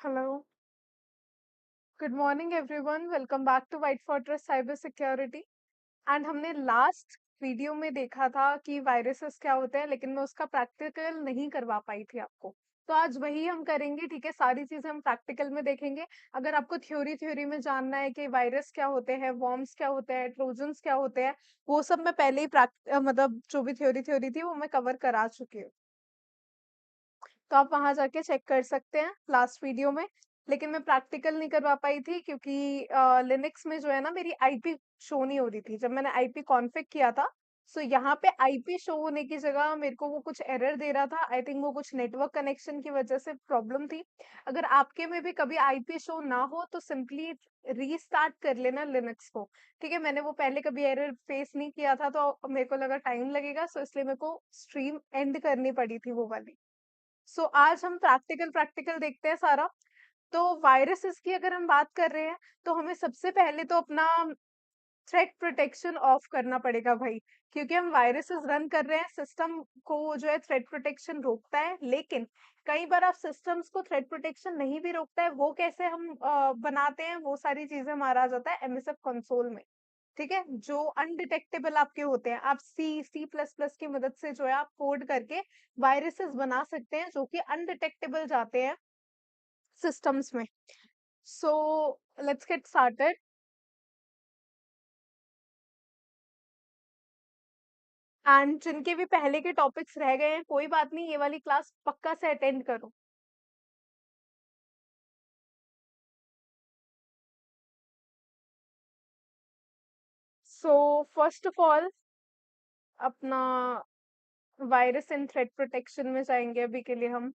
Hello, good morning everyone, welcome back to white fortress cyber security. And हमने last video में देखा था कि वायरसेस क्या होते हैं, लेकिन मैं उसका प्रैक्टिकल नहीं करवा पाई थी आपको। तो आज वही हम करेंगे, ठीक है। सारी चीजें हम प्रैक्टिकल में देखेंगे। अगर आपको थ्योरी थ्योरी में जानना है कि वायरस क्या होते हैं, वॉर्म्स क्या होते हैं, ट्रोजन्स क्या होते हैं, वो सब मैं पहले ही मतलब जो भी थ्योरी थ्योरी थी वो मैं कवर करा चुकी हूँ। तो आप वहां जाके चेक कर सकते हैं लास्ट वीडियो में। लेकिन मैं प्रैक्टिकल नहीं करवा पाई थी क्योंकि लिनक्स में जो है ना, मेरी आईपी शो नहीं हो रही थी जब मैंने आईपी कॉन्फ़िग किया था। सो यहाँ पे आईपी शो होने की जगह मेरे को वो कुछ एरर दे रहा था। आई थिंक वो कुछ नेटवर्क कनेक्शन की वजह से प्रॉब्लम थी। अगर आपके में भी कभी आईपी शो ना हो तो सिंपली रीस्टार्ट कर लेना लिनक्स को। ठीक है, मैंने वो पहले कभी एरर फेस नहीं किया था तो मेरे को लगा टाइम लगेगा, सो इसलिए मेरे को स्ट्रीम एंड करनी पड़ी थी वो वाली। सो आज हम प्रैक्टिकल प्रैक्टिकल देखते हैं सारा। तो वायरसेस की अगर हम बात कर रहे हैं तो हमें सबसे पहले तो अपना थ्रेट प्रोटेक्शन ऑफ करना पड़ेगा भाई। क्योंकि हम वायरसेस रन कर रहे हैं, सिस्टम को जो है थ्रेट प्रोटेक्शन रोकता है। लेकिन कई बार आप सिस्टम्स को थ्रेट प्रोटेक्शन नहीं भी रोकता है, वो कैसे हम बनाते हैं, वो सारी चीजें हमारा आ जाता है एमएसएफ कंसोल में। ठीक है, जो अनडिटेक्टेबल आपके होते हैं, आप सी प्लस प्लस की मदद से जो है आप कोड करके वायरसेस बना सकते हैं जो कि अनडिटेक्टेबल जाते हैं सिस्टम्स में। So let's get started. And जिनके भी पहले के टॉपिक्स रह गए हैं, कोई बात नहीं, ये वाली क्लास पक्का से अटेंड करो। सो फर्स्ट ऑफ ऑल अपना वायरस एंड थ्रेट प्रोटेक्शन में जाएंगे अभी के लिए हम।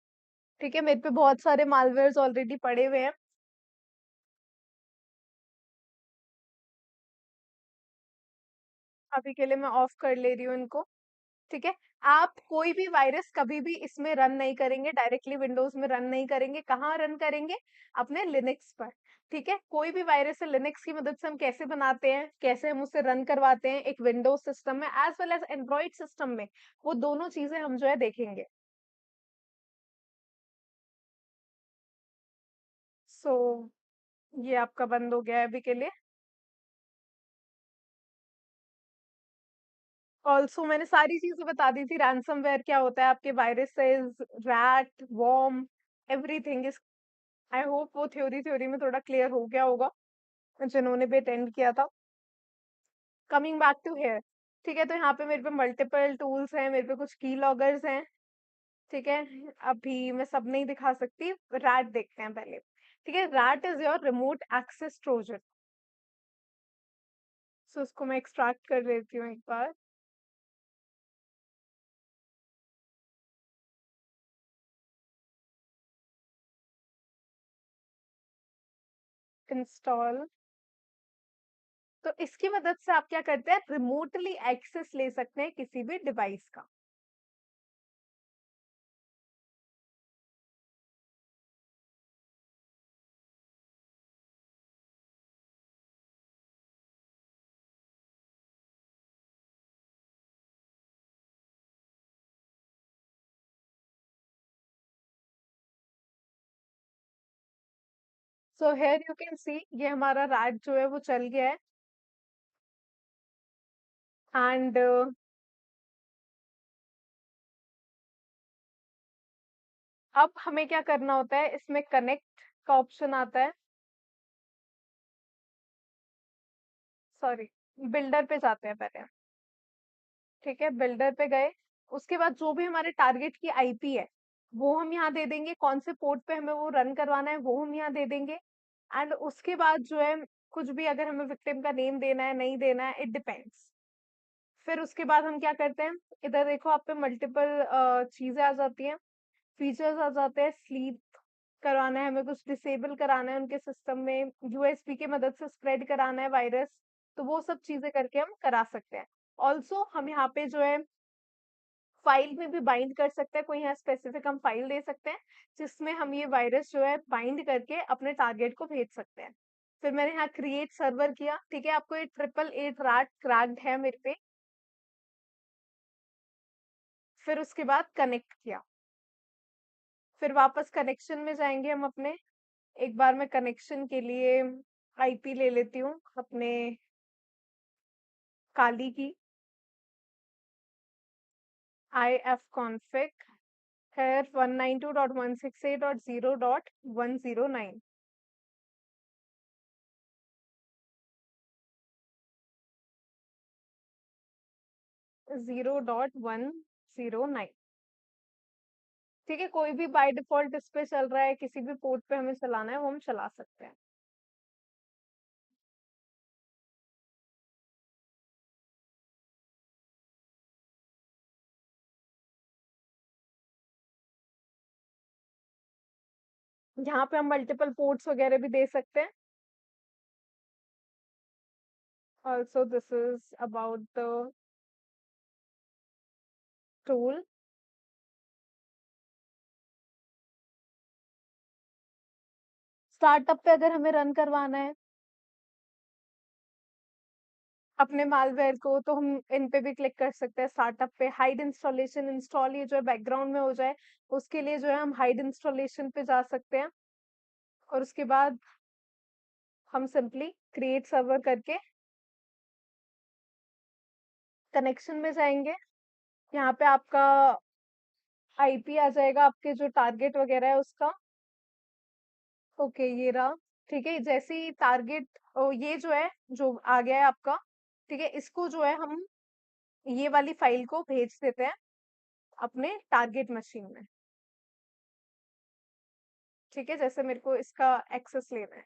ठीक है, मेरे पे बहुत सारे मालवेयर्स ऑलरेडी पड़े हुए हैं। अभी के लिए मैं ऑफ कर ले रही हूँ इनको। ठीक है, आप कोई भी वायरस कभी भी इसमें रन नहीं करेंगे, डायरेक्टली विंडोज में रन नहीं करेंगे। कहाँ रन करेंगे? अपने लिनक्स पर। ठीक है, कोई भी वायरस है लिनक्स की मदद से हम कैसे बनाते हैं, कैसे हम उसे रन करवाते हैं एक विंडोज सिस्टम में as well as Android system में, वो दोनों चीजें हम जो है देखेंगे। सो ये आपका बंद हो गया है अभी के लिए। ऑल्सो मैंने सारी चीजें बता दी थी, रैंसमवेयर क्या होता है, आपके viruses, RAT, worm, everything. I hope वो थ्योरी थ्योरी में थोड़ा क्लियर हो गया होगा जिन्होंने भी अटेंड किया था। Coming back to here. ठीक है, तो यहाँ पे मेरे पे मल्टीपल टूल्स हैं, मेरे पे कुछ की लॉगर्स हैं। ठीक है, अभी मैं सब नहीं दिखा सकती। रैट देखते हैं पहले। ठीक है, RAT is your remote access trojan. So उसको मैं एक्सट्रैक्ट कर लेती हूँ एक बार। इंस्टॉल। तो इसकी मदद से आप क्या करते हैं, रिमोटली एक्सेस ले सकते हैं किसी भी डिवाइस का। So here you can see ये हमारा रैट जो है वो चल गया है। एंड अब हमें क्या करना होता है, इसमें कनेक्ट का ऑप्शन आता है। सॉरी, बिल्डर पे जाते हैं पहले। ठीक है, बिल्डर पे गए। उसके बाद जो भी हमारे टारगेट की आईपी है वो हम यहाँ दे देंगे, कौन से पोर्ट पे हमें वो रन करवाना है वो हम यहाँ दे देंगे। एंड उसके बाद जो है कुछ भी, अगर हमें विक्टिम का नेम देना है नहीं देना है, इट डिपेंड्स। फिर उसके बाद हम क्या करते हैं, इधर देखो आप पे मल्टीपल चीजें आ जाती हैं, फीचर्स आ जाते हैं। स्लीप करवाना है हमें, कुछ डिसेबल कराना है उनके सिस्टम में, यूएसबी की मदद से स्प्रेड कराना है वायरस, तो वो सब चीजें करके हम करा सकते हैं। ऑल्सो हम यहाँ पे जो है फाइल में भी बाइंड कर सकते हैं, कोई यहाँ स्पेसिफिक हम फाइल दे सकते हैं जिसमें हम ये वायरस जो है बाइंड करके अपने टारगेट को भेज सकते हैं। फिर मैंने यहाँ क्रिएट सर्वर किया। ठीक है, आपको ये 888 रैट क्रैक्ड है मेरे पे। फिर उसके बाद कनेक्ट किया। फिर वापस कनेक्शन में जाएंगे हम अपने। एक बार मैं कनेक्शन के लिए आईपी ले लेती हूँ अपने काली की। ifconfig है 192.168.0.109। 0.109। ठीक है, कोई भी बाय डिफॉल्ट इस पे चल रहा है, किसी भी पोर्ट पे हमें चलाना है वो हम चला सकते हैं। यहाँ पे हम मल्टीपल पोर्ट्स वगैरह भी दे सकते हैं। Also this is about the tool. Startup पे अगर हमें रन करवाना है अपने मालवेयर को, तो हम इन पे भी क्लिक कर सकते हैं। स्टार्टअप पे हाइड इंस्टॉलेशन, इंस्टॉल ये जो है बैकग्राउंड में हो जाए, उसके लिए जो है हम हाइड इंस्टॉलेशन पे जा सकते हैं। और उसके बाद हम सिंपली क्रिएट सर्वर करके कनेक्शन में जाएंगे। यहाँ पे आपका आईपी आ जाएगा, आपके जो टारगेट वगैरह है उसका। ओके, ये रहा। ठीक है, जैसे ही टारगेट ये जो है, जो आ गया है आपका, ठीक है, इसको जो है हम ये वाली फाइल को भेज देते हैं अपने टारगेट मशीन में। ठीक है, जैसे मेरे को इसका एक्सेस लेना है,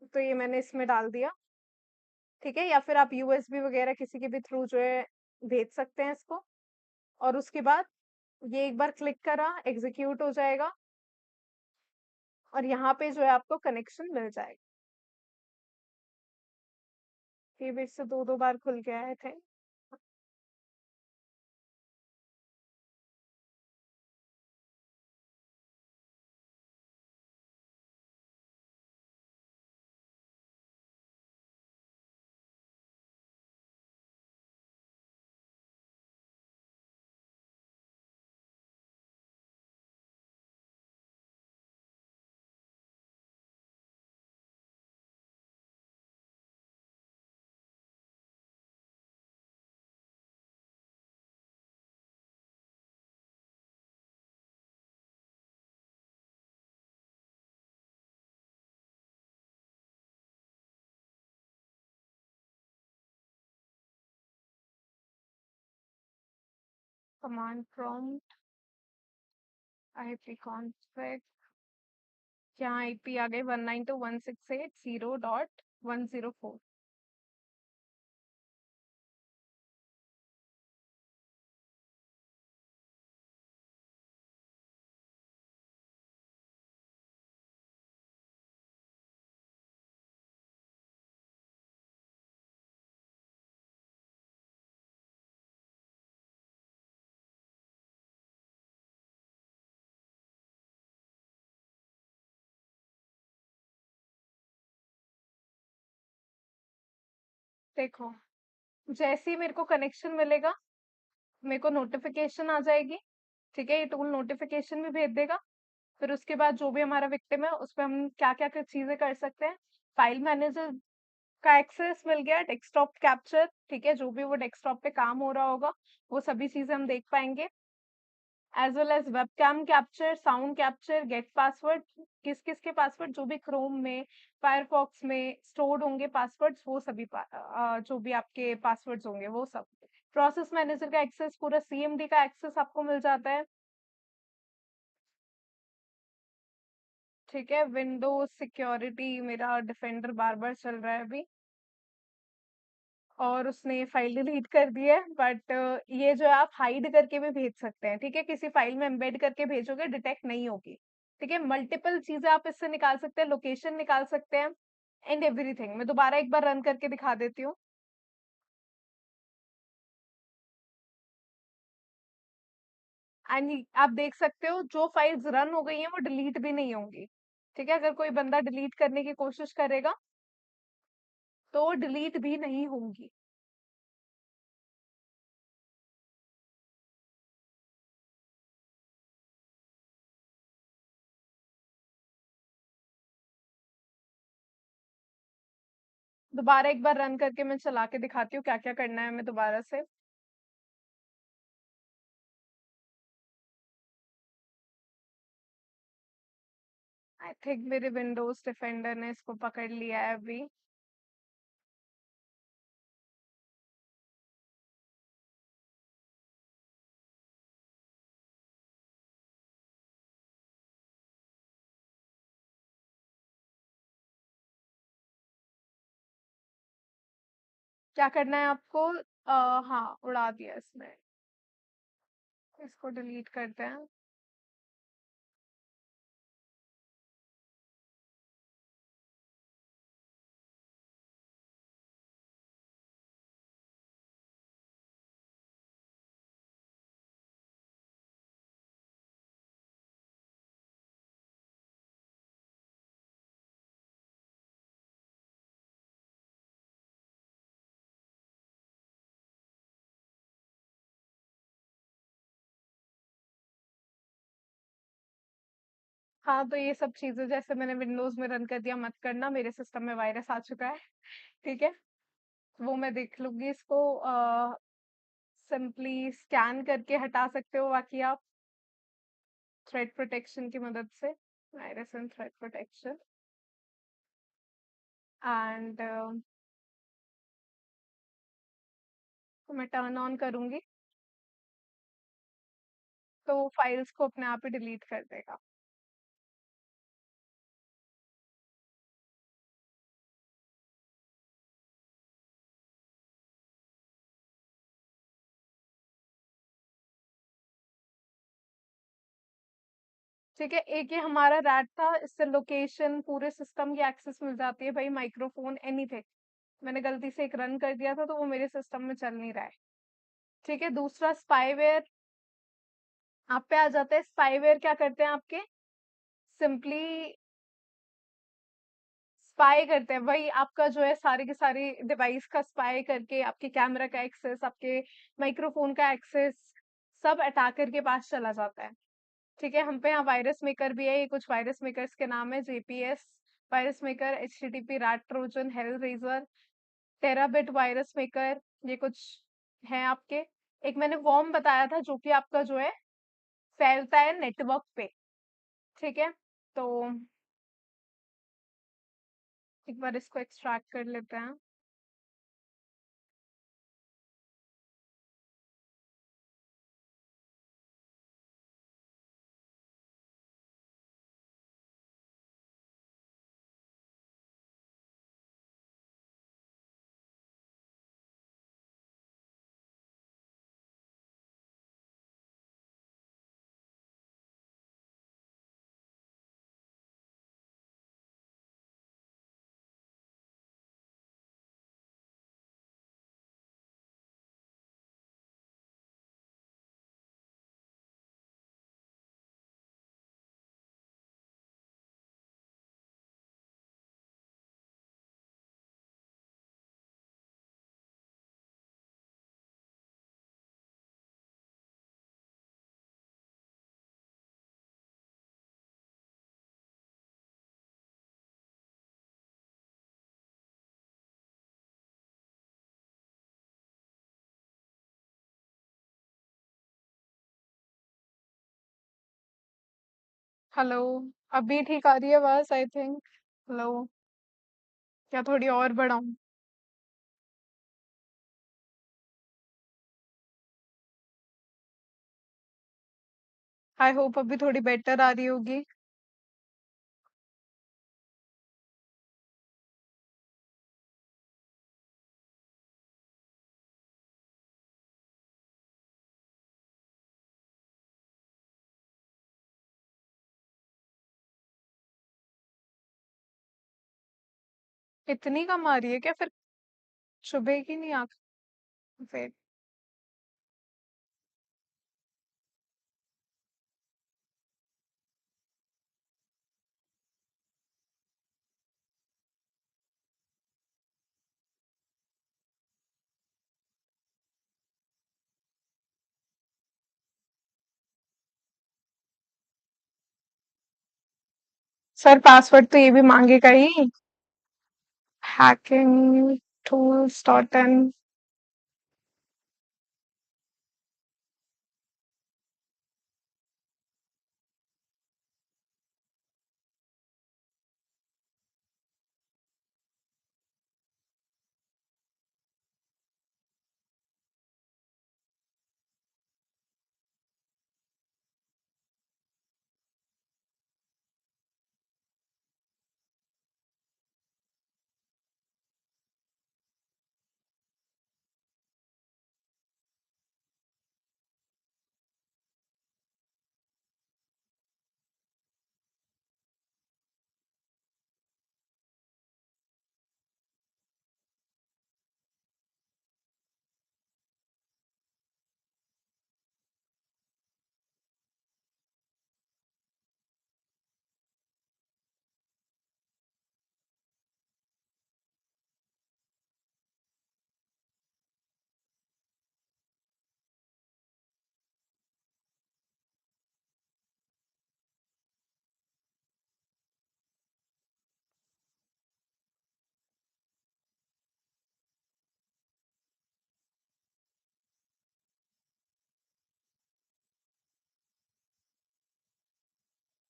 तो ये मैंने इसमें डाल दिया। ठीक है, या फिर आप यूएसबी वगैरह किसी के भी थ्रू जो है भेज सकते हैं इसको। और उसके बाद ये एक बार क्लिक करा, एग्जीक्यूट हो जाएगा और यहाँ पे जो है आपको कनेक्शन मिल जाएगा। ये फिर से दो दो बार खुल गया है थे। कमांड प्रॉम्प्ट आईपी कॉन्फ़िग, यहाँ आईपी आ गई 192.168.0.104। देखो, जैसे ही मेरे को कनेक्शन मिलेगा, मेरे को नोटिफिकेशन आ जाएगी। ठीक है, ये टूल नोटिफिकेशन भी भेज देगा। फिर उसके बाद जो भी हमारा विक्टिम है उस पर हम क्या क्या क्या चीजें कर सकते हैं। फाइल मैनेजर का एक्सेस मिल गया, डेस्कटॉप कैप्चर, ठीक है, जो भी वो डेस्कटॉप पे काम हो रहा होगा वो सभी चीजें हम देख पाएंगे। As well as webcam capture, sound capture, get password, किस किस के पासवर्ड जो भी क्रोम में, फायरफॉक्स में स्टोर्ड होंगे पासवर्ड्स, वो सभी जो भी आपके पासवर्ड्स होंगे वो सब। प्रोसेस मैनेजर का एक्सेस, पूरा सीएमडी का एक्सेस आपको मिल जाता है। ठीक है, विंडोज सिक्योरिटी मेरा डिफेंडर बार बार चल रहा है अभी, और उसने फाइल डिलीट कर दी है। बट ये जो है आप हाइड करके भी भेज सकते हैं। ठीक है, किसी फाइल में एम्बेड करके भेजोगे डिटेक्ट नहीं होगी। ठीक है, मल्टीपल चीजें आप इससे निकाल सकते हैं, लोकेशन निकाल सकते हैं एंड एवरीथिंग। मैं दोबारा एक बार रन करके दिखा देती हूँ। एंड आप देख सकते हो जो फाइल्स रन हो गई हैं वो डिलीट भी नहीं होंगी। ठीक है, अगर कोई बंदा डिलीट करने की कोशिश करेगा तो डिलीट भी नहीं होंगी। दोबारा एक बार रन करके मैं चला के दिखाती हूँ क्या क्या करना है हमें दोबारा से। आई थिंक मेरे विंडोज डिफेंडर ने इसको पकड़ लिया है अभी। क्या करना है आपको? हाँ, उड़ा दिया इसने। इसको डिलीट करते हैं। हाँ, तो ये सब चीजें जैसे मैंने विंडोज में रन कर दिया, मत करना, मेरे सिस्टम में वायरस आ चुका है। ठीक है, वो मैं देख लूंगी इसको। सिंपली स्कैन करके हटा सकते हो बाकी आप, थ्रेड प्रोटेक्शन की मदद से। Virus and thread protection. And मैं टर्न ऑन करूंगी तो फाइल्स को अपने आप ही डिलीट कर देगा। ठीक है, एक ये हमारा रैट था, इससे लोकेशन पूरे सिस्टम की एक्सेस मिल जाती है भाई, माइक्रोफोन एनीथिंग। मैंने गलती से एक रन कर दिया था तो वो मेरे सिस्टम में चल नहीं रहा है। ठीक है, दूसरा स्पाईवेयर। आप पे आ जाता है। स्पाईवेयर क्या करते हैं आपके? सिंपली स्पाई करते हैं भाई, आपका जो है सारे के सारे डिवाइस का स्पाई करके आपके कैमरा का एक्सेस, आपके माइक्रोफोन का एक्सेस, सब अटैकर के पास चला जाता है। ठीक है, हम पे यहाँ वायरस मेकर भी है, ये कुछ वायरस मेकर्स के नाम है: JPS virus maker, HTTP RAT trojan, hell razor, terabit virus maker, ये कुछ है आपके। एक मैंने वॉर्म बताया था जो कि आपका जो है फैलता है नेटवर्क पे। ठीक है, तो एक बार इसको एक्सट्रैक्ट कर लेते हैं। हेलो, अभी ठीक आ रही है आवाज आई थिंक। हेलो, क्या थोड़ी और बढ़ाऊं? आई होप अभी थोड़ी बेटर आ रही होगी। इतनी कम आ रही है क्या फिर? चुभेगी नहीं आंख फिर? सर पासवर्ड तो ये भी मांगेगा ही। hacking tools.in.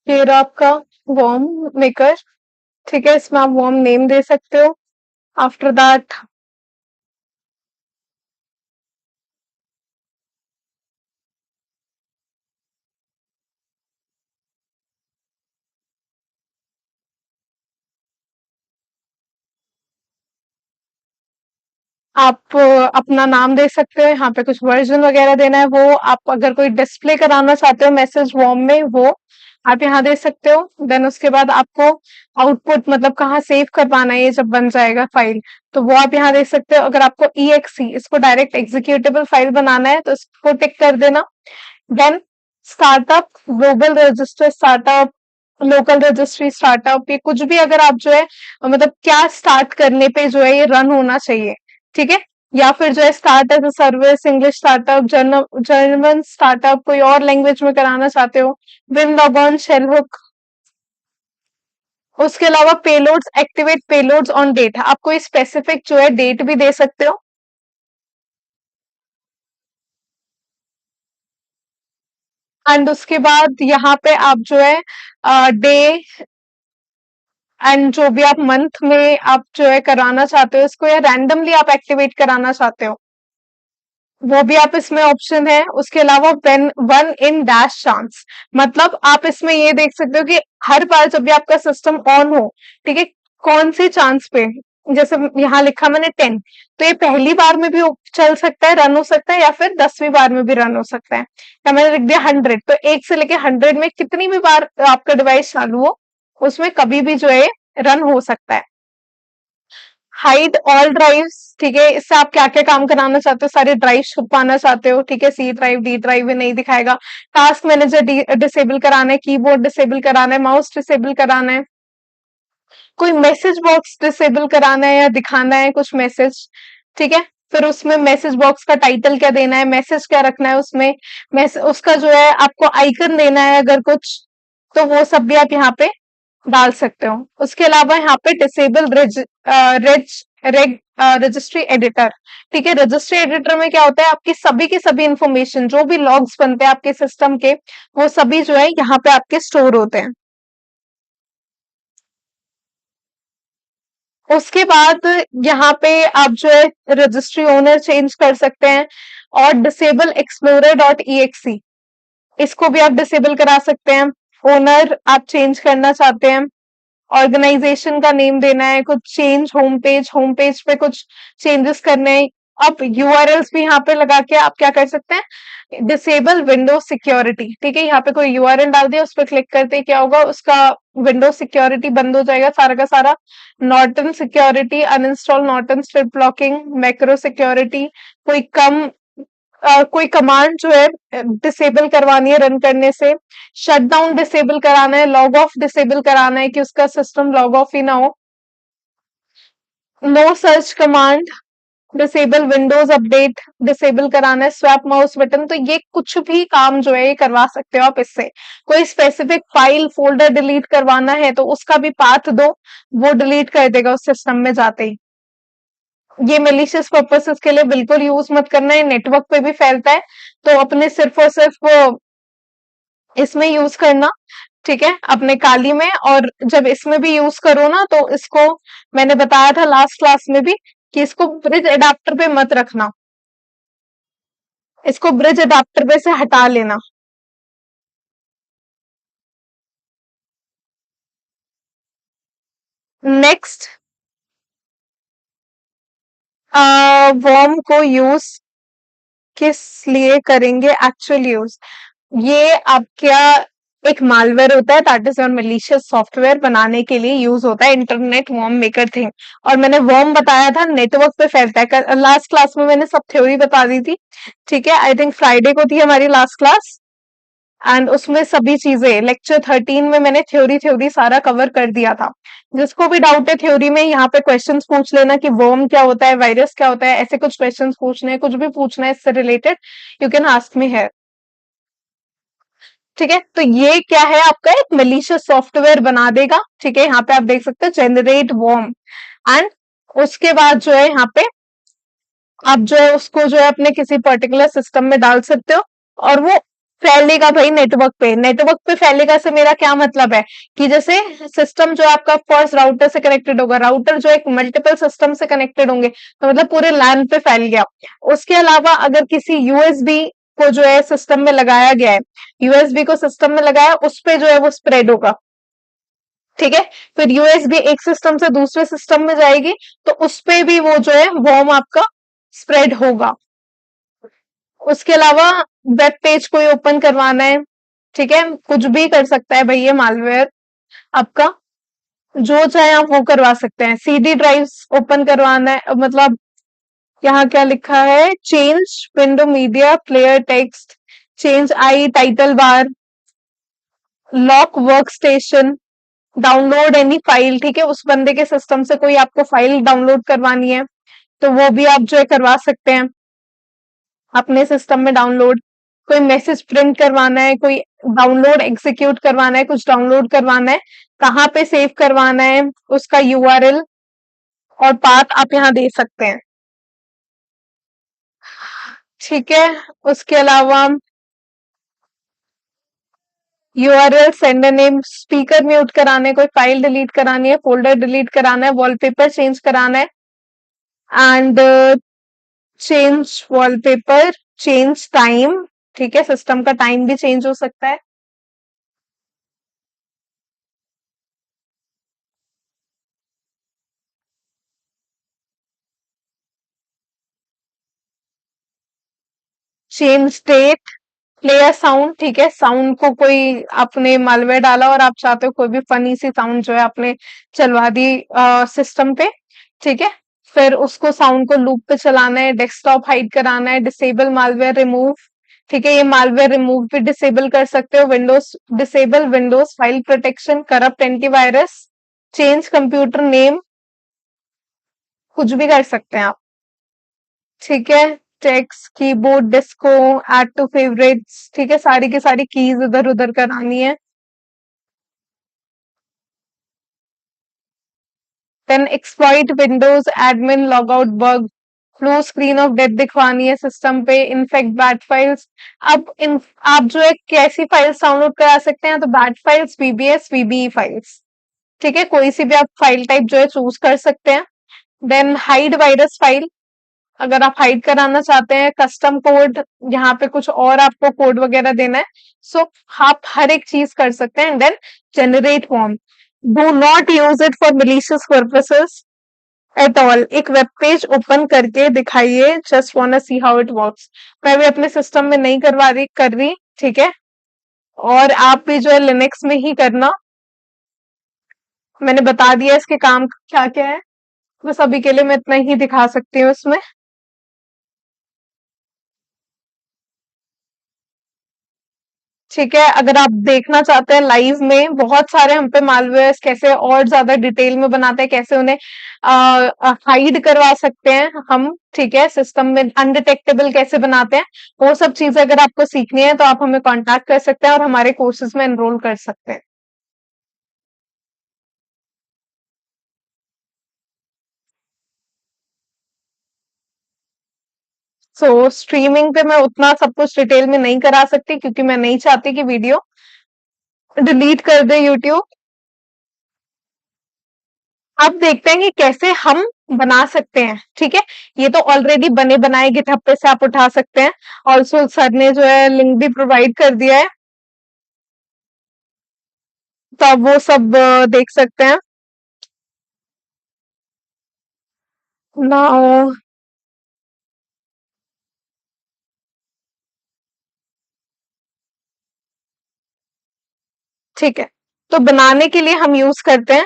फिर आपका वॉर्म मेकर, ठीक है, इसमें आप वॉर्म नेम दे सकते हो। आफ्टर दैट आप अपना नाम दे सकते हो, यहाँ पे कुछ वर्जन वगैरह देना है वो आप अगर कोई डिस्प्ले कराना चाहते हो मैसेज वॉर्म में वो आप यहाँ दे सकते हो। देन उसके बाद आपको आउटपुट मतलब कहाँ सेव करवाना है ये जब बन जाएगा फाइल, तो वो आप यहाँ दे सकते हो। अगर आपको EXE इसको डायरेक्ट एग्जीक्यूटेबल फाइल बनाना है तो इसको टिक कर देना। Then startup, global register startup, local registry startup, ये कुछ भी अगर आप जो है मतलब क्या स्टार्ट करने पे जो है ये रन होना चाहिए, ठीक है। या फिर जो है start as a service, English startup, German startup, कोई और लैंग्वेज में कराना चाहते हो, विन लॉगऑन, शेल हुक। उसके अलावा payloads, activate payloads on date, आप कोई स्पेसिफिक जो है डेट भी दे सकते हो। एंड उसके बाद यहाँ पे आप जो है डे एंड जो भी आप मंथ में आप जो है कराना चाहते हो इसको, या रैंडमली आप एक्टिवेट कराना चाहते हो वो भी आप इसमें ऑप्शन है। उसके अलावा when one in dash chance, मतलब आप इसमें ये देख सकते हो कि हर बार जब भी आपका सिस्टम ऑन हो, ठीक है, कौन सी चांस पे, जैसे यहाँ लिखा मैंने 10, तो ये पहली बार में भी चल सकता है, रन हो सकता है, या फिर 10वीं बार में भी रन हो सकता है। या मैंने लिख दिया 100, तो 1 से लेके 100 में कितनी भी बार आपका डिवाइस चालू हो उसमें कभी भी जो है रन हो सकता है। हाइड ऑल ड्राइव्स, ठीक है, इससे आप क्या क्या काम कराना चाहते हो, सारे ड्राइव छुपाना चाहते हो, ठीक है, C ड्राइव, D ड्राइव में नहीं दिखाएगा। टास्क मैनेजर डिसेबल कराना है, कीबोर्ड डिसेबल कराना है, माउस डिसेबल कराना है, कोई मैसेज बॉक्स डिसेबल कराना है या दिखाना है कुछ मैसेज, ठीक है। फिर उसमें मैसेज बॉक्स का टाइटल क्या देना है, मैसेज क्या रखना है उसमें, उसका जो है आपको आइकन देना है अगर कुछ, तो वो सब भी आप यहाँ पे डाल सकते हो। उसके अलावा यहाँ पे डिसेबल रजिस्ट्री एडिटर, ठीक है। रजिस्ट्री एडिटर में क्या होता है, आपकी सभी की सभी इंफॉर्मेशन जो भी लॉग्स बनते हैं आपके सिस्टम के वो सभी जो है यहाँ पे आपके स्टोर होते हैं। उसके बाद यहाँ पे आप जो है रजिस्ट्री ओनर चेंज कर सकते हैं, और डिसेबल एक्सप्लोरर डॉट ई इसको भी आप डिसेबल करा सकते हैं। ओनर आप चेंज करना चाहते हैं, ऑर्गेनाइजेशन का नेम देना है, कुछ चेंज होम पेज पे कुछ चेंजेस करने हैं। अब यूआरएल्स भी यहाँ पे लगा के आप क्या कर सकते हैं, डिसेबल विंडो सिक्योरिटी, ठीक है। यहाँ पे कोई यूआरएल डाल दिया, उस पर क्लिक करते ही क्या होगा, उसका विंडो सिक्योरिटी बंद हो जाएगा सारा का सारा। Norton security, uninstall Norton strip blocking, macro security, कोई कोई कमांड जो है डिसेबल करवानी है रन करने से, शट डाउन डिसेबल कराना है, लॉग ऑफ डिसेबल कराना है कि उसका सिस्टम लॉग ऑफ ही ना हो, know search command, disable Windows update disable कराना है, स्वैप माउस बटन, तो ये कुछ भी काम जो है ये करवा सकते हो आप इससे। कोई स्पेसिफिक फाइल फोल्डर डिलीट करवाना है तो उसका भी पाथ दो, वो डिलीट कर देगा उस सिस्टम में जाते ही। ये मेलिशियस पर्पसेस के लिए बिल्कुल यूज मत करना है, नेटवर्क पे भी फैलता है, तो अपने सिर्फ और सिर्फ वो इसमें यूज करना, ठीक है, अपने काली में। और जब इसमें भी यूज करो ना तो इसको, मैंने बताया था लास्ट क्लास में भी कि इसको ब्रिज अडाप्टर पे मत रखना, इसको ब्रिज अडाप्टर पे से हटा लेना। नेक्स्ट, वर्म को यूज किस लिए करेंगे, एक्चुअल यूज, ये आपका एक मालवेयर होता है, that is your malicious software बनाने के लिए यूज होता है, इंटरनेट वर्म मेकर थिंग। और मैंने वर्म बताया था नेटवर्क पे फैलता है, लास्ट क्लास में मैंने सब थ्योरी बता दी थी, ठीक है, आई थिंक फ्राइडे को थी हमारी लास्ट क्लास, एंड उसमें सभी चीजें लेक्चर 13 में मैंने थ्योरी थ्योरी सारा कवर कर दिया था। जिसको भी डाउट है थ्योरी में, यहाँ पे क्वेश्चंस पूछ लेना कि वर्म क्या होता है, वायरस क्या होता है, ऐसे कुछ क्वेश्चंस पूछने हैं, कुछ भी पूछना है इससे related, you can ask me है, ठीक है। तो ये क्या है, आपका एक मलिशियस सॉफ्टवेयर बना देगा, ठीक है, यहाँ पे आप देख सकते हैं जनरेट वर्म, एंड उसके बाद जो है यहाँ पे आप जो है उसको जो है अपने किसी पर्टिकुलर सिस्टम में डाल सकते हो, और वो फैलेगा भाई नेटवर्क पे। नेटवर्क पे फैलेगा से मेरा क्या मतलब है कि जैसे सिस्टम जो आपका फर्स्ट राउटर से कनेक्टेड होगा, राउटर जो एक मल्टीपल सिस्टम से कनेक्टेड होंगे, तो मतलब पूरे लैन पे फैल गया। उसके अलावा अगर किसी यूएसबी को जो है सिस्टम में लगाया गया है, यूएसबी को सिस्टम में लगाया, उस पे जो है वो स्प्रेड होगा, ठीक है। फिर यूएसबी एक सिस्टम से दूसरे सिस्टम में जाएगी, तो उस पे भी वो जो है वर्म आपका स्प्रेड होगा। उसके अलावा वेब पेज कोई ओपन करवाना है, ठीक है, कुछ भी कर सकता है भाई ये मालवेयर आपका, जो चाहे आप वो करवा सकते हैं। सीडी ड्राइव्स ओपन करवाना है, मतलब यहाँ क्या लिखा है, change window media player text, change I title bar, lock workstation, download any file, ठीक है, उस बंदे के सिस्टम से कोई आपको फाइल डाउनलोड करवानी है तो वो भी आप जो है करवा सकते हैं अपने सिस्टम में डाउनलोड। कोई मैसेज प्रिंट करवाना है, कोई डाउनलोड एग्जीक्यूट करवाना है, कुछ डाउनलोड करवाना है, कहाँ पे सेव करवाना है, उसका यूआरएल और पाथ आप यहाँ दे सकते हैं, ठीक है। उसके अलावा URL, sender name, speaker mute कराने, कोई फाइल डिलीट करानी है, फोल्डर डिलीट कराना है, वॉलपेपर चेंज कराना है, and change wallpaper, change time, ठीक है, सिस्टम का टाइम भी चेंज हो सकता है। चेंज डेट, प्लेयर साउंड, ठीक है, साउंड को कोई आपने मालवेयर डाला और आप चाहते हो कोई भी फनी सी साउंड जो है आपने चलवा दी सिस्टम पे, ठीक है, फिर उसको साउंड को लूप पे चलाना है, डेस्कटॉप हाइड कराना है, डिसेबल मालवेयर रिमूव, ठीक है, ये मालवेयर रिमूव भी डिसेबल कर सकते हो, Windows disable Windows file protection, corrupt antivirus, change computer name, कुछ भी कर सकते हैं आप, ठीक है, text, keyboard, disco, add to favourites, ठीक है, सारी की सारी कीज इधर उधर करानी है। Then exploit Windows admin logout bug, blue screen of death दिखवानी है सिस्टम पे, इनफेक्ट बैड फाइल्स। अब इन आप जो है कैसी फाइल्स डाउनलोड करा सकते हैं, तो bad files, VBS, VBE files, ठीक है, कोई सी भी आप फाइल टाइप जो है चूज कर सकते हैं। देन हाइड वायरस फाइल, अगर आप हाइड कराना चाहते हैं, कस्टम कोड, यहाँ पे कुछ और आपको कोड वगैरह देना है, सो आप हर एक चीज कर सकते हैं। Then generate form, do not use it for malicious purposes at all. एक वेब पेज ओपन करके दिखाइए, just want see how it works. मैं भी अपने सिस्टम में नहीं करवा रही कर रही, ठीक है, और आप भी जो है लिनक्स में ही करना, मैंने बता दिया इसके काम क्या क्या है, बस अभी के लिए मैं इतना ही दिखा सकती हूँ इसमें। ठीक है, अगर आप देखना चाहते हैं लाइव में बहुत सारे हम पे मालवेयर्स कैसे और ज्यादा डिटेल में बनाते हैं, कैसे उन्हें हाइड करवा सकते हैं हम, ठीक है, सिस्टम में अनडिटेक्टेबल कैसे बनाते हैं, वो सब चीजें अगर आपको सीखनी है तो आप हमें कांटेक्ट कर सकते हैं और हमारे कोर्सेज में एनरोल कर सकते हैं। सो स्ट्रीमिंग पे मैं उतना सब कुछ डिटेल में नहीं करा सकती क्योंकि मैं नहीं चाहती कि वीडियो डिलीट कर दे यूट्यूब। अब देखते हैं कि कैसे हम बना सकते हैं, ठीक है। ये तो ऑलरेडी बने बनाए गिटहब पे से आप उठा सकते हैं। ऑल्सो सर ने जो है लिंक भी प्रोवाइड कर दिया है, तो आप वो सब देख सकते हैं। नाउ ठीक है, तो बनाने के लिए हम यूज करते हैं,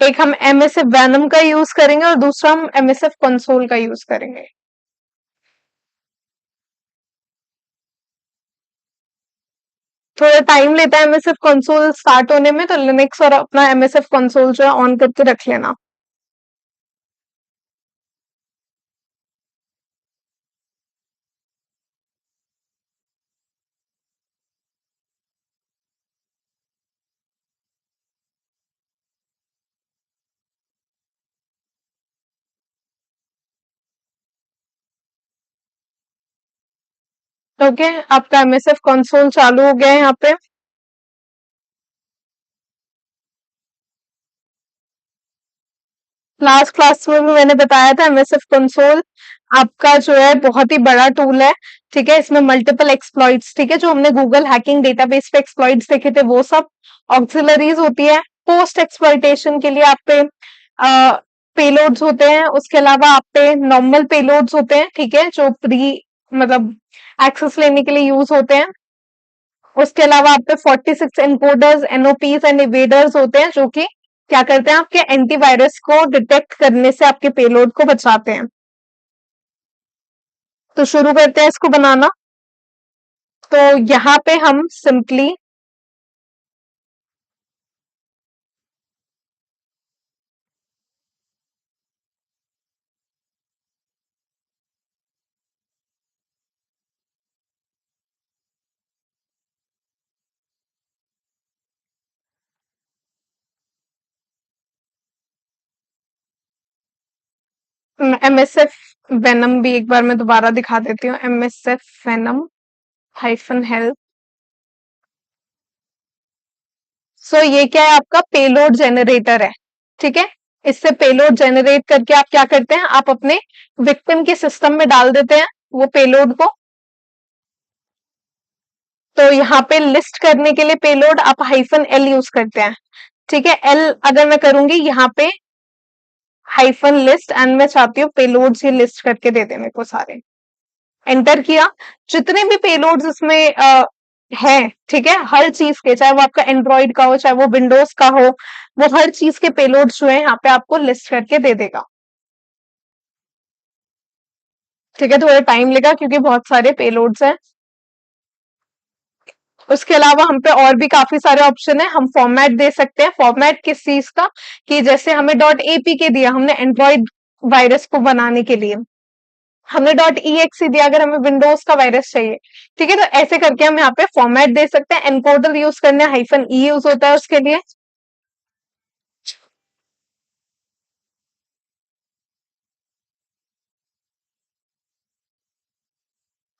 एक हम एमएसएफ वैनम का यूज करेंगे और दूसरा हम एमएसएफ कंसोल का यूज करेंगे। थोड़ा टाइम लेता है एमएसएफ कंसोल स्टार्ट होने में, तो लिनक्स और अपना एमएसएफ कंसोल जो है ऑन करके रख लेना। ओके, आपका एमएसएफ कंसोल चालू हो गया है यहाँ पे। लास्ट क्लास में भी मैंने बताया था एमएसएफ कंसोल आपका जो है बहुत ही बड़ा टूल है, ठीक है। इसमें मल्टीपल एक्सप्लॉइट्स, ठीक है, जो हमने गूगल हैकिंग डेटाबेस पे एक्सप्लॉइट्स देखे थे वो सब ऑक्सिलरीज होती है। पोस्ट एक्सप्लॉइटेशन के लिए आप पे पेलोड्स होते हैं, उसके अलावा आप पे नॉर्मल पेलोड्स होते हैं, ठीक है, जो प्री मतलब एक्सेस लेने के लिए यूज होते हैं। उसके अलावा आप पे 46 एनकोडर्स, एनओपीस एंड इवेडर्स होते हैं, जो कि क्या करते हैं, आपके एंटीवायरस को डिटेक्ट करने से आपके पेलोड को बचाते हैं। तो शुरू करते हैं इसको बनाना। तो यहाँ पे हम सिंपली एमएसएफ वेनम भी एक बार मैं दोबारा दिखा देती हूँ। MSF venom hyphen help. So ये क्या है, आपका पेलोड जनरेटर है, ठीक है। इससे पेलोड जनरेट करके आप क्या करते हैं, आप अपने विक्टिम के सिस्टम में डाल देते हैं वो पेलोड को। तो यहाँ पे लिस्ट करने के लिए पेलोड आप हाइफन एल यूज करते हैं, ठीक है। एल अगर मैं करूंगी यहाँ पे हाइफन लिस्ट एंड मैं चाहती हूँ पेलोड्स ही लिस्ट करके दे दे मेरे को सारे। एंटर किया, जितने भी पेलोड्स इसमें है, ठीक है, हर चीज के, चाहे वो आपका एंड्रॉइड का हो चाहे वो विंडोज का हो, वो हर चीज के पेलोड्स जो है यहाँ पे आपको लिस्ट करके दे देगा। ठीक है, थोड़ा टाइम लेगा क्योंकि बहुत सारे पेलोड्स हैं। उसके अलावा हम पे और भी काफी सारे ऑप्शन है। हम फॉर्मेट दे सकते हैं। फॉर्मेट किस चीज का, कि जैसे हमें डॉट एपीके दिया हमने एंड्रॉइड वायरस को बनाने के लिए, हमने डॉट ई दिया अगर हमें विंडोज का वायरस चाहिए, ठीक है। तो ऐसे करके हम यहाँ पे फॉर्मेट दे सकते हैं। एनकोडर यूज करने हाइफन ई यूज होता है उसके लिए।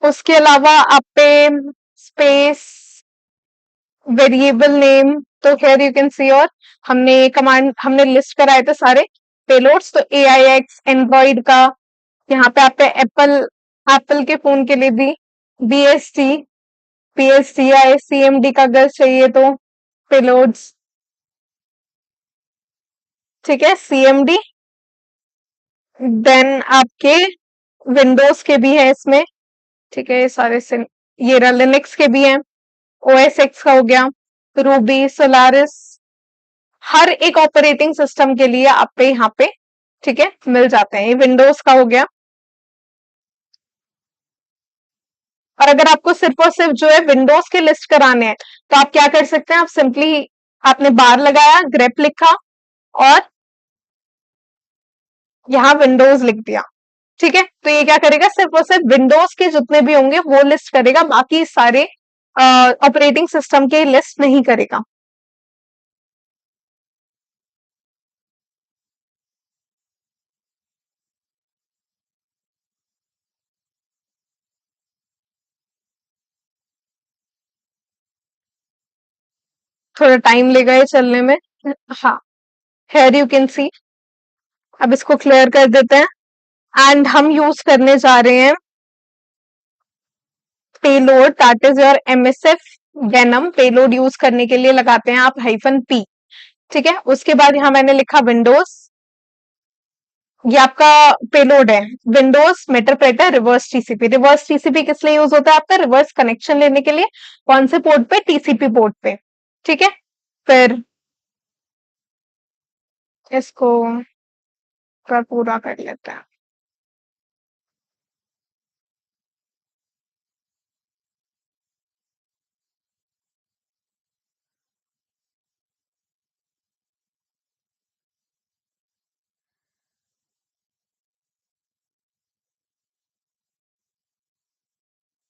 उसके अलावा आप पे स्पेस वेरिएबल नेम, तो हियर यू कैन सी, और हमने कमांड हमने लिस्ट कराए थे सारे पेलोड्स, तो ए आई एक्स एंड्रॉइड का, यहाँ पे आप पे एप्पल एप्पल के फोन के लिए भी B S T P S T I C M D का अगर चाहिए तो पेलोड्स, ठीक है, सी एम डी। देन आपके विंडोज के भी है इसमें, ठीक है, ये सारे ये रहा लिनक्स के भी हैं। ओ एस एक्स का हो गया, रूबी सोलारिस, हर एक ऑपरेटिंग सिस्टम के लिए आप पे यहाँ पे, ठीक है, मिल जाते हैं। ये विंडोज का हो गया। और अगर आपको सिर्फ और सिर्फ जो है विंडोज के लिस्ट कराने हैं तो आप क्या कर सकते हैं, आप सिंपली आपने बार लगाया, ग्रेप लिखा और यहाँ विंडोज लिख दिया, ठीक है। तो ये क्या करेगा, सिर्फ और सिर्फ विंडोज के जितने भी होंगे वो लिस्ट करेगा, बाकी सारे ऑपरेटिंग सिस्टम के लिस्ट नहीं करेगा। थोड़ा टाइम लेगा ये चलने में। हाँ, हेयर यू कैन सी। अब इसको क्लियर कर देते हैं एंड हम यूज करने जा रहे हैं payload, that is your MSF venom. Payload use करने के लिए लगाते हैं आप -p, ठीक है। उसके बाद यहाँ मैंने लिखा विंडोज, ये आपका पेलोड है, Windows meterpreter reverse TCP. Reverse TCP किस लिए यूज होता है आपका, रिवर्स कनेक्शन लेने के लिए। कौन से पोर्ट पे, टीसीपी पोर्ट पे, ठीक है। फिर इसको पूरा कर लेते हैं।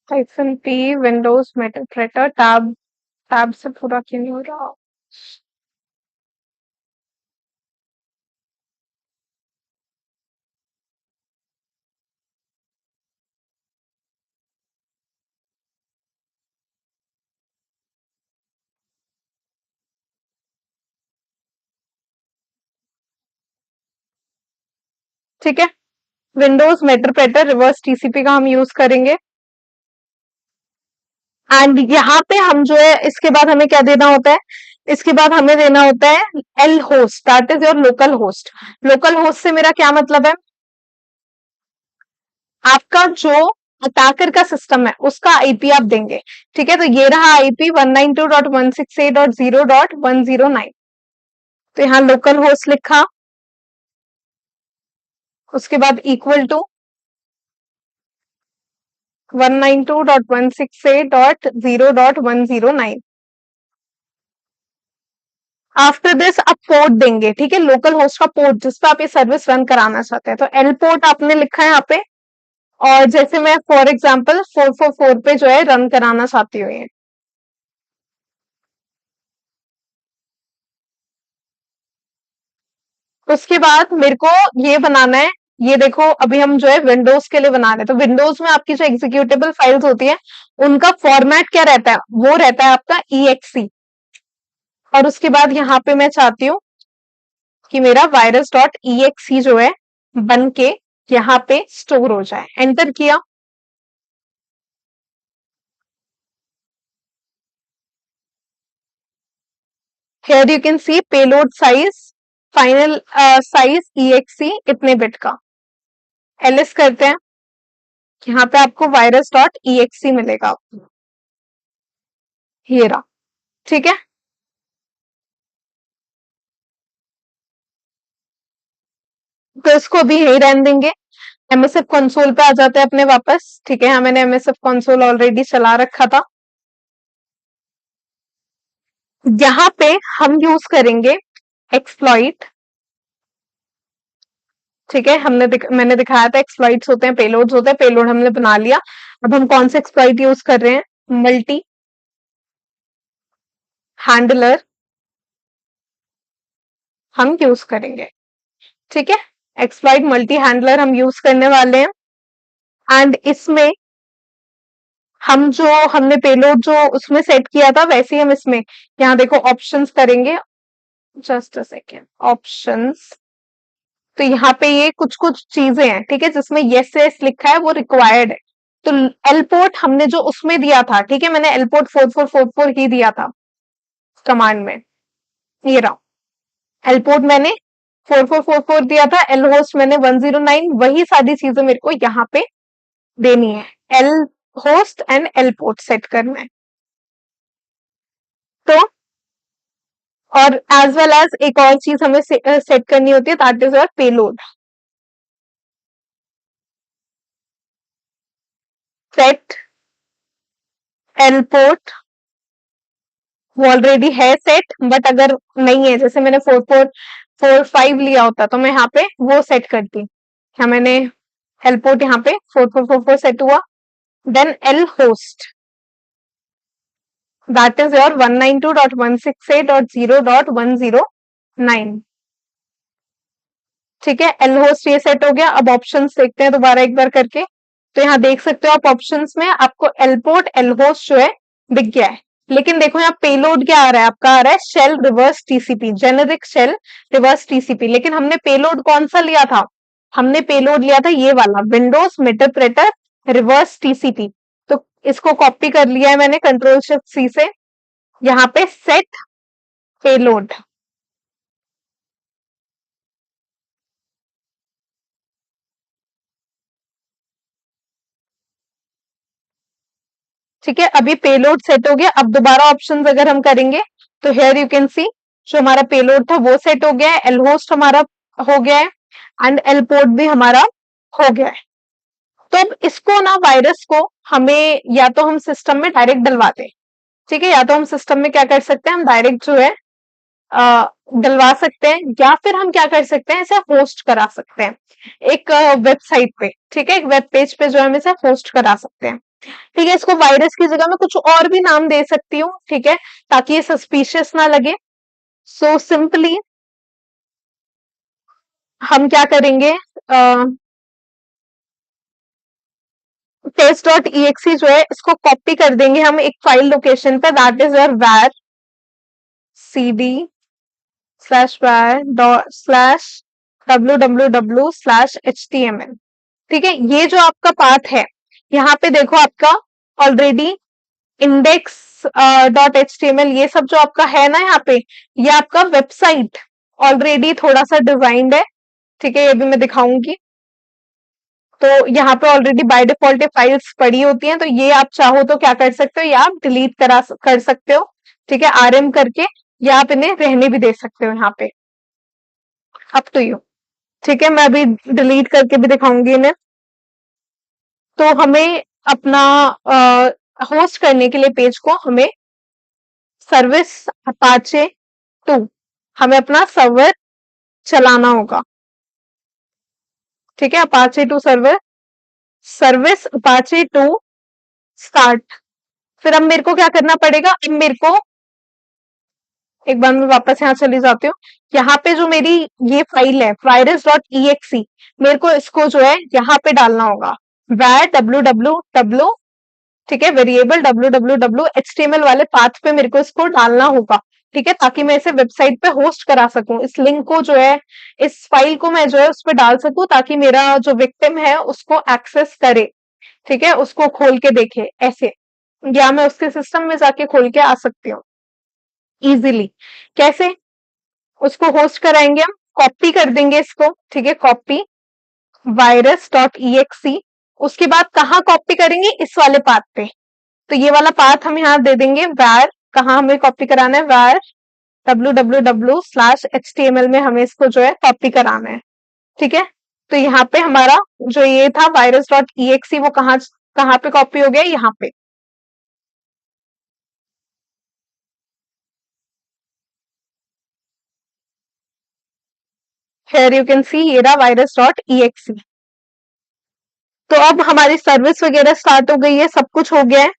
-p विंडोज मेटाप्रेटर टैब, टैब से पूरा क्यों नहीं हो रहा। ठीक है, विंडोज मेटाप्रेटर रिवर्स टीसीपी का हम यूज करेंगे। एंड यहाँ पे हम जो है इसके बाद हमें क्या देना होता है, इसके बाद हमें देना होता है L host, that is your local host. Local host से मेरा क्या मतलब है, आपका जो अटैकर का सिस्टम है उसका आईपी आप देंगे, ठीक है। तो ये रहा आईपी 192.168.0.109। तो यहाँ लोकल होस्ट लिखा, उसके बाद इक्वल टू 192.168.0.109। आफ्टर दिस आप पोर्ट देंगे, ठीक है, लोकल होस्ट का पोर्ट जिस पे आप ये सर्विस रन कराना चाहते हैं। तो एल पोर्ट आपने लिखा है यहाँ पे, और जैसे मैं फॉर एग्जांपल 444 पे जो है रन कराना चाहती हूँ ये। उसके बाद मेरे को ये बनाना है, ये देखो अभी हम जो है विंडोज के लिए बना रहे हैं। तो विंडोज में आपकी जो एग्जीक्यूटेबल फाइल्स होती है उनका फॉर्मेट क्या रहता है, वो रहता है आपका EXE। और उसके बाद यहाँ पे मैं चाहती हूँ कि मेरा virus.exe जो है बन के यहाँ पे स्टोर हो जाए। एंटर किया, here you can see payload size, final size EXE इतने बिट का। एलएस करते हैं, यहाँ पे आपको virus.exe मिलेगा, ये रहा, ठीक है। तो इसको अभी यही रहने देंगे। एमएसएफ कंसोल पे आ जाते हैं अपने वापस, ठीक है। हाँ, मैंने एमएसएफ कंसोल ऑलरेडी चला रखा था। यहाँ पे हम यूज करेंगे एक्सप्लॉइट, ठीक है। मैंने दिखाया था एक्सप्लॉइट्स होते हैं, पेलोड्स होते हैं, पेलोड हमने बना लिया। अब हम कौन से एक्सप्लॉइट यूज कर रहे हैं, मल्टी हैंडलर हम यूज करेंगे, ठीक है। एक्सप्लॉइट मल्टी हैंडलर हम यूज करने वाले हैं। एंड इसमें हम जो हमने पेलोड जो उसमें सेट किया था वैसे ही हम इसमें, यहाँ देखो ऑप्शंस करेंगे, जस्ट अ सेकेंड, ऑप्शंस। तो यहाँ पे ये कुछ कुछ चीजें हैं, ठीक है, जिसमें यस यस लिखा है वो रिक्वायर्ड है। तो एल पोर्ट हमने जो उसमें दिया था, ठीक है, मैंने एल पोर्ट 4444 ही दिया था कमांड में, ये रहा एल पोर्ट मैंने 4444 दिया था, एल होस्ट मैंने 109, वही सारी चीजें मेरे को यहाँ पे देनी है। L host and L port set करना है। तो और एज वेल एज एक और चीज हमें सेट करनी होती है, that is your payload. Set L port, वो ऑलरेडी है सेट, बट अगर नहीं है, जैसे मैंने 4445 लिया होता तो मैं यहाँ पे वो सेट करती। क्या मैंने एल पोर्ट यहाँ पे 4444 सेट हुआ, then L host, that is your 192.168.0.109। ठीक है, एल होस्ट ये सेट हो गया। अब ऑप्शंस देखते हैं दोबारा एक बार करके। तो यहाँ देख सकते हो आप ऑप्शंस में आपको एल पोर्ट एल होस्ट जो है दिख गया है, लेकिन देखो यहाँ पेलोड क्या आ रहा है, आपका आ रहा है shell reverse TCP, generic shell reverse TCP. लेकिन हमने पेलोड कौन सा लिया था, हमने पेलोड लिया था ये वाला, विंडोज मेटाप्रेटर रिवर्स टीसीपी। तो इसको कॉपी कर लिया है मैंने कंट्रोल शिफ्ट सी से, यहाँ पे सेट पेलोड। ठीक है, अभी पेलोड सेट हो गया। अब दोबारा ऑप्शंस अगर हम करेंगे तो हेयर यू कैन सी, जो हमारा पेलोड था वो सेट हो गया है, एल होस्ट हमारा हो गया है, एंड एल पोर्ट भी हमारा हो गया है। तो अब इसको ना, वायरस को हमें या तो हम सिस्टम में डायरेक्ट डलवाते हैं, ठीक है, या तो हम सिस्टम में क्या कर सकते हैं, हम डायरेक्ट जो है डलवा सकते हैं, या फिर हम क्या कर सकते हैं, इसे होस्ट करा सकते हैं एक वेबसाइट पे। ठीक है, एक वेब पेज पे जो है हम इसे होस्ट करा सकते हैं। ठीक है, इसको वायरस की जगह मैं कुछ और भी नाम दे सकती हूँ, ठीक है, ताकि ये सस्पिशियस ना लगे। सो सिंपली हम क्या करेंगे, टेस्ट डॉट ई एक्सी जो है इसको कॉपी कर देंगे हम एक फाइल लोकेशन पे, that is your var cd slash var dot slash www/html। ठीक है, ये जो आपका पाथ है, यहाँ पे देखो आपका already index dot H T M L, ये सब जो आपका है ना यहाँ पे, ये आपका वेबसाइट ऑलरेडी थोड़ा सा डिजाइंड है। ठीक है, ये भी मैं दिखाऊंगी। तो यहाँ पे ऑलरेडी बाय डिफॉल्ट फाइल्स पड़ी होती हैं, तो ये आप चाहो तो क्या कर सकते हो, या आप डिलीट कर सकते हो। ठीक है, आरएम करके, या आप इन्हें रहने भी दे सकते हो यहाँ पे, अप टू यू। ठीक है, मैं अभी डिलीट करके भी दिखाऊंगी इन्हें। तो हमें अपना होस्ट करने के लिए पेज को, हमें सर्विस अपाचे 2, हमें अपना सर्वर चलाना होगा। ठीक है, Apache 2 server, service Apache 2 start. फिर अब मेरे को क्या करना पड़ेगा, अब मेरे को एक बार मैं वापस यहाँ चली जाती हूँ। यहाँ पे जो मेरी ये फाइल है वायरस डॉट ई एक्सी, मेरे को इसको जो है यहाँ पे डालना होगा, var www, ठीक है, वेरिएबल www.html वाले पाथ पे मेरे को इसको डालना होगा। ठीक है, ताकि मैं इसे वेबसाइट पे होस्ट करा सकूं, इस लिंक को जो है, इस फाइल को मैं जो है उस पर डाल सकूं, ताकि मेरा जो विक्टिम है उसको एक्सेस करे। ठीक है, उसको खोल के देखे ऐसे, या मैं उसके सिस्टम में जाके खोल के आ सकती हूँ इजीली। कैसे, उसको होस्ट कराएंगे हम, कॉपी कर देंगे इसको। ठीक है, copy virus dot E X E, उसके बाद कहाँ कॉपी करेंगे, इस वाले पाथ पे। तो ये वाला पाथ हम यहाँ दे देंगे var, कहाँ हमें कॉपी कराना है, var www/html में हमें इसको जो है कॉपी कराना है। ठीक है, तो यहाँ पे हमारा जो ये था वायरस डॉट ई एक्सी, वो कहाँ कहाँ पे कॉपी हो गया, यहाँ पे। हियर यू कैन सी, ये रहा वायरस डॉट ई एक्सी। तो अब हमारी सर्विस वगैरह स्टार्ट हो गई है, सब कुछ हो गया है।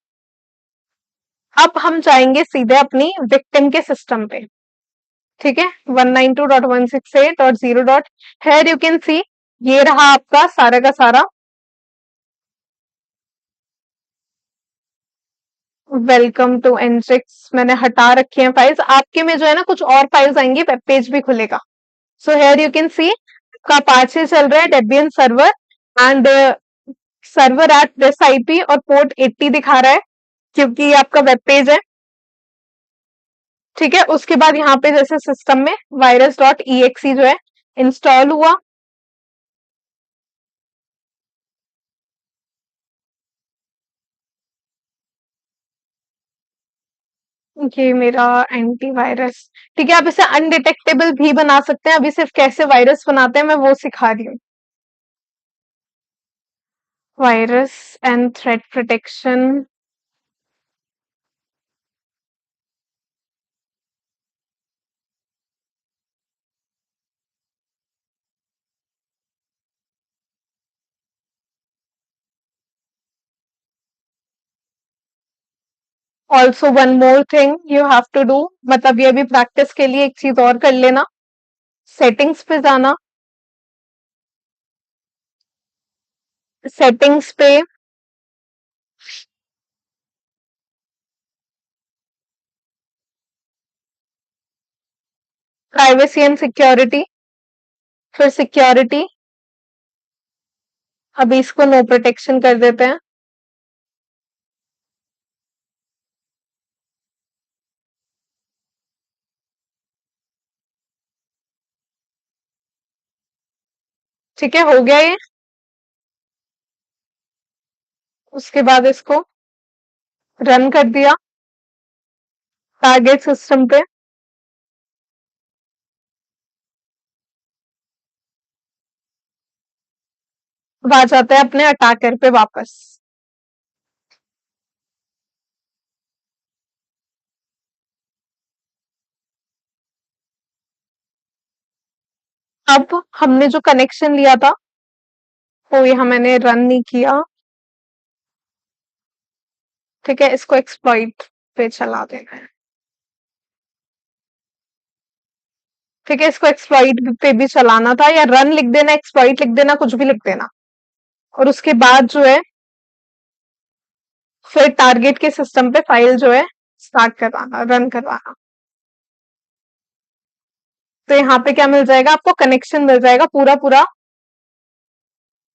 अब हम जाएंगे सीधे अपनी विक्टिम के सिस्टम पे। ठीक है, 192.168.0. हियर यू कैन सी, ये रहा आपका सारा का सारा वेलकम टू एनजिक्स। मैंने हटा रखी है फाइल्स, आपके में जो है ना कुछ और फाइल्स आएंगी, वेब पेज भी खुलेगा। So here you can see, का अपाचे चल रहा है, Debian server, and server at this IP, और पोर्ट 80 दिखा रहा है, क्योंकि ये आपका वेब पेज है। ठीक है, उसके बाद यहाँ पे जैसे सिस्टम में वायरस डॉट ई एक्सी जो है इंस्टॉल हुआ। ये मेरा एंटीवायरस। ठीक है, आप इसे अनडिटेक्टेबल भी बना सकते हैं। अभी सिर्फ कैसे वायरस बनाते हैं मैं वो सिखा रही हूँ। Virus and threat protection. Also one more thing you have to do, मतलब ये भी प्रैक्टिस के लिए एक चीज और कर लेना। सेटिंग्स पे जाना। सेटिंग्स पे प्राइवेसी एंड सिक्योरिटी, फिर सिक्योरिटी। अभी इसको नो प्रोटेक्शन कर देते हैं। ठीक है, हो गया ये। उसके बाद इसको रन कर दिया टारगेट सिस्टम पे। अब आ जाते हैं अपने अटैकर पे वापस। अब हमने जो कनेक्शन लिया था वो यहाँ मैंने रन नहीं किया। ठीक है, इसको एक्सप्लॉइट पे चला देना है। ठीक है, इसको एक्सप्लॉइट पे भी चलाना था, या रन लिख देना, एक्सप्लॉइट लिख देना, कुछ भी लिख देना। और उसके बाद जो है फिर टारगेट के सिस्टम पे फाइल जो है स्टार्ट करवाना, रन करवाना। तो यहाँ पे क्या मिल जाएगा आपको, कनेक्शन मिल जाएगा, पूरा पूरा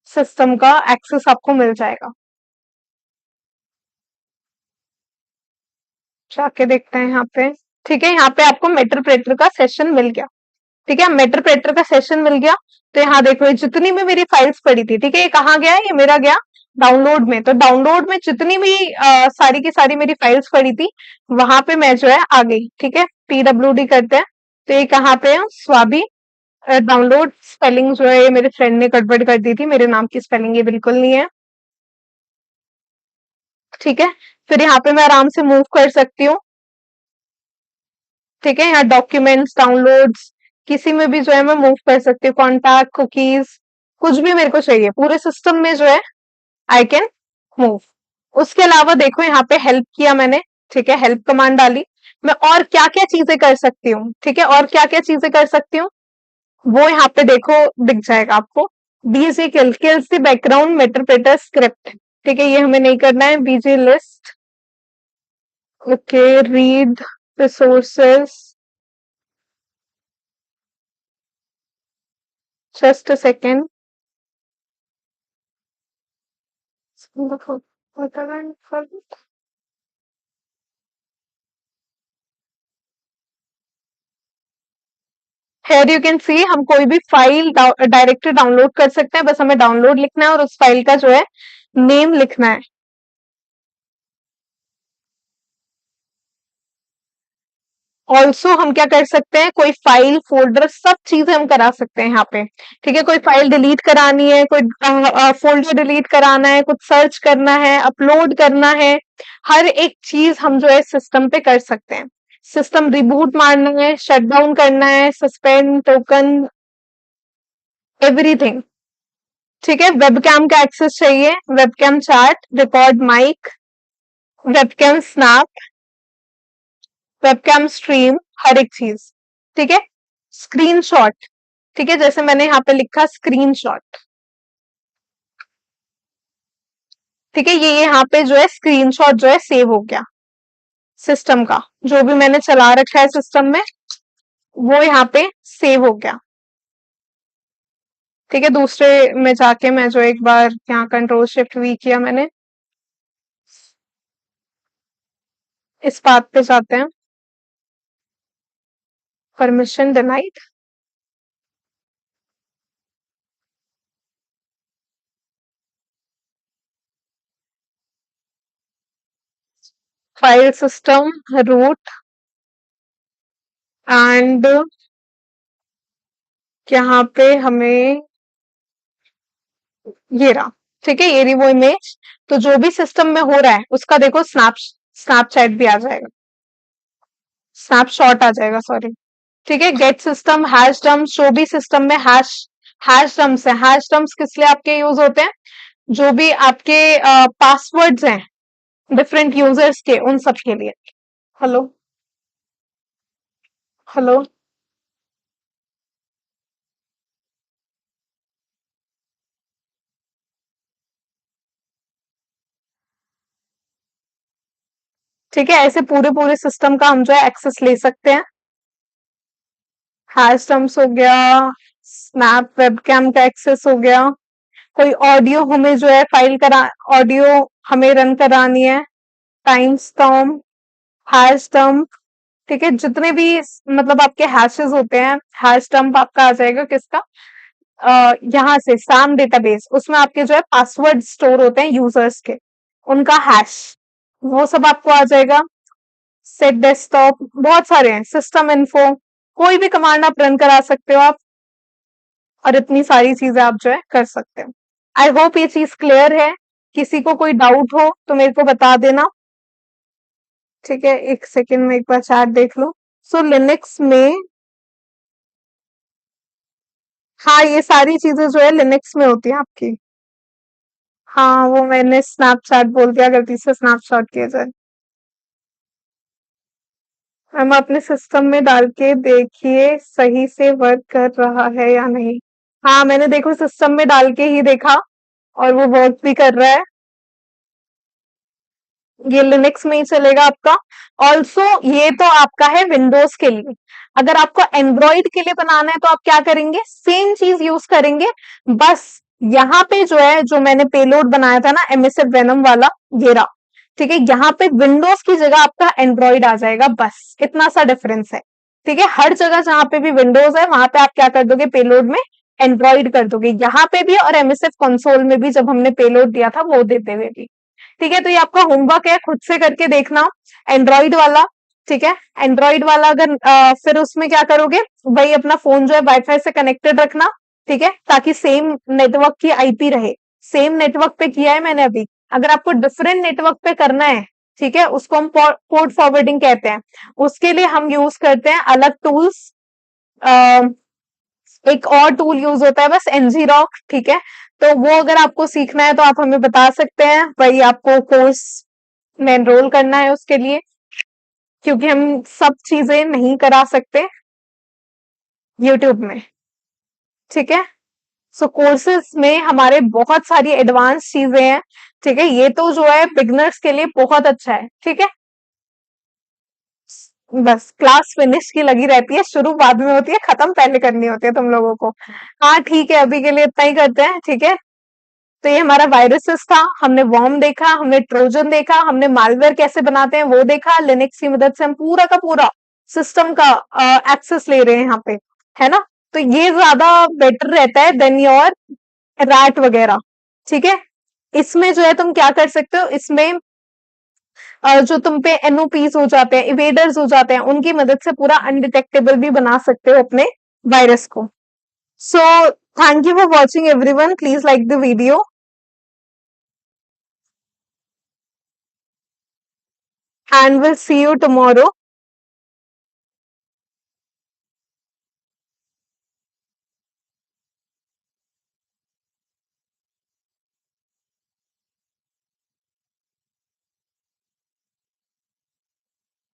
सिस्टम का एक्सेस आपको मिल जाएगा। जाके देखते हैं यहाँ पे। ठीक है, यहाँ पे आपको मेटरप्रेटर का सेशन मिल गया। ठीक है, मेटरप्रेटर का सेशन मिल गया। तो यहाँ देखो ये जितनी भी मेरी फाइल्स पड़ी थी, ठीक है, ये कहाँ गया, ये मेरा गया डाउनलोड में। तो डाउनलोड में जितनी भी सारी की सारी मेरी फाइल्स पड़ी थी वहां पे मैं जो है आ गई। ठीक है, पीडब्ल्यूडी करते हैं। तो ये कहाँ पे है, स्वाभी डाउनलोड। स्पेलिंग जो है ये मेरे फ्रेंड ने गड़बड़ कर दी थी, मेरे नाम की स्पेलिंग ये बिल्कुल नहीं है। ठीक है, फिर यहाँ पे मैं आराम से मूव कर सकती हूँ। ठीक है, यहाँ डॉक्यूमेंट्स, डाउनलोड्स, किसी में भी जो है मैं मूव कर सकती हूँ। कॉन्टैक्ट, कुकीज, कुछ भी मेरे को चाहिए पूरे सिस्टम में जो है आई कैन मूव। उसके अलावा देखो यहाँ पे हेल्प किया मैंने। ठीक है, हेल्प कमांड डाली। मैं और क्या क्या चीजें कर सकती हूँ, ठीक है, और क्या क्या चीजें कर सकती हूँ वो यहाँ पे देखो दिख जाएगा आपको। BG kills the background meterpreter script. ठीक है, ये हमें नहीं करना है। BG list, okay, read resources, just a second. Here you can see हम कोई भी फाइल डायरेक्टली डाउनलोड कर सकते हैं, बस हमें डाउनलोड लिखना है और उस फाइल का जो है नेम लिखना है। ऑल्सो हम क्या कर सकते हैं, कोई फाइल, फोल्डर, सब चीजें हम करा सकते हैं यहाँ पे। ठीक है, कोई फाइल डिलीट करानी है, कोई फोल्डर डिलीट कराना है, कुछ सर्च करना है, अपलोड करना है, हर एक चीज हम जो है सिस्टम पे कर सकते हैं। सिस्टम रिबूट मारना है, शट डाउन करना है, सस्पेंड, टोकन, एवरीथिंग। ठीक है, वेबकैम का एक्सेस चाहिए, webcam chat, record mic, webcam snap, webcam stream, हर एक चीज। ठीक है, स्क्रीनशॉट। ठीक है, जैसे मैंने यहाँ पे लिखा स्क्रीनशॉट। ठीक है, ये यहाँ पे जो है स्क्रीनशॉट जो है सेव हो गया सिस्टम का। जो भी मैंने चला रखा है सिस्टम में वो यहाँ पे सेव हो गया। ठीक है, दूसरे में जाके मैं जो एक बार यहाँ कंट्रोल शिफ्ट वी किया मैंने, इस बात पे जाते हैं। Permission denied. File system, root, and यहाँ पे हमें ये रहा, ठीक है, ये रही वो इमेज। तो जो भी सिस्टम में हो रहा है उसका देखो स्नैपचैट भी आ जाएगा, स्नैपशॉट आ जाएगा, सॉरी। ठीक है, गेट सिस्टम हैश डम्स, जो भी सिस्टम में हैश डम्स है, हैश डम्स किस लिए आपके यूज होते हैं, जो भी आपके पासवर्ड्स हैं डिफरेंट यूजर्स के, उन सब के लिए। Hello, hello. ठीक है, ऐसे पूरे पूरे सिस्टम का हम जो है एक्सेस ले सकते हैं। हैश डम्स हो गया, स्नैप वेबकैम का एक्सेस हो गया, कोई ऑडियो हमें जो है फाइल करा, ऑडियो हमें रन करानी है, टाइम स्टॉम्प, हैश डंप। ठीक है, जितने भी मतलब आपके हैशेस होते हैं, हैश डंप आपका आ जाएगा किसका, यहाँ से सैम डेटाबेस, उसमें आपके जो है पासवर्ड स्टोर होते हैं यूजर्स के, उनका हैश, वो सब आपको आ जाएगा। सेट डेस्कटॉप, बहुत सारे हैं, सिस्टम इन्फो, कोई भी कमांड आप रन करा सकते हो आप, और इतनी सारी चीजें आप जो है कर सकते हो। आई होप ये चीज क्लियर है। किसी को कोई डाउट हो तो मेरे को बता देना। ठीक है, एक सेकेंड में एक बार चैट देख लो। सो लिनक्स में, हाँ, ये सारी चीजें जो है लिनक्स में होती है आपकी। हाँ, वो मैंने स्नैपचैट बोल दिया, गलती से स्नैपशॉट किया जाए। हम अपने सिस्टम में डाल के देखिए सही से वर्क कर रहा है या नहीं। हाँ, मैंने देखो सिस्टम में डाल के ही देखा, और वो वर्क भी कर रहा है। ये लिनक्स में ही चलेगा आपका। ऑल्सो ये तो आपका है विंडोज के लिए। अगर आपको एंड्रॉइड के लिए बनाना है तो आप क्या करेंगे, सेम चीज यूज करेंगे। बस यहाँ पे जो है, जो मैंने पेलोड बनाया था ना एमएसएफ वेनम वाला, ये रहा। ठीक है, यहाँ पे विंडोज की जगह आपका एंड्रॉइड आ जाएगा, बस इतना सा डिफरेंस है। ठीक है, हर जगह जहां पे भी विंडोज है वहां पे आप क्या कर दोगे, पेलोड में एंड्रॉइड कर दोगे, यहाँ पे भी और एमएसएफ कंसोल में भी, जब हमने पेलोड दिया था वो देते हुए भी। ठीक है, तो ये आपका होमवर्क है, खुद से करके देखना एंड्रॉइड वाला। ठीक है, एंड्रॉइड वाला अगर फिर उसमें क्या करोगे, भाई अपना फोन जो है वाईफाई से कनेक्टेड रखना। ठीक है, ताकि सेम नेटवर्क की आईपी रहे। सेम नेटवर्क पे किया है मैंने अभी। अगर आपको डिफरेंट नेटवर्क पे करना है, ठीक है, उसको हम पोर्ट फॉरवर्डिंग कहते हैं। उसके लिए हम यूज करते हैं अलग टूल्स। एक और टूल यूज होता है बस, एनजी रॉक। ठीक है, तो वो अगर आपको सीखना है तो आप हमें बता सकते हैं, भाई आपको कोर्स में एनरोल करना है उसके लिए, क्योंकि हम सब चीजें नहीं करा सकते यूट्यूब में। ठीक है, सो कोर्सेज में हमारे बहुत सारी एडवांस चीजें हैं। ठीक है, ये तो जो है बिगनर्स के लिए बहुत अच्छा है। ठीक है, बस क्लास फिनिश की लगी रहती है, शुरू बाद में होती है, खत्म पहले करनी होती है तुम लोगों को। हाँ ठीक है, अभी के लिए इतना ही करते हैं। ठीक है, तो ये हमारा वायरसेस था, हमने वॉर्म देखा, हमने ट्रोजन देखा, हमने मालवेयर कैसे बनाते हैं वो देखा, लिनक्स की मदद से हम पूरा का पूरा सिस्टम का एक्सेस ले रहे हैं यहाँ पे, है ना। तो ये ज्यादा बेटर रहता है देन योर रैट वगैरह। ठीक है, इसमें जो है तुम क्या कर सकते हो, इसमें जो तुम पे एनओपीज हो जाते हैं, इवेडर्स हो जाते हैं, उनकी मदद से पूरा अनडिटेक्टेबल भी बना सकते हो अपने वायरस को। So thank you for watching everyone, please like the video and we'll see you tomorrow.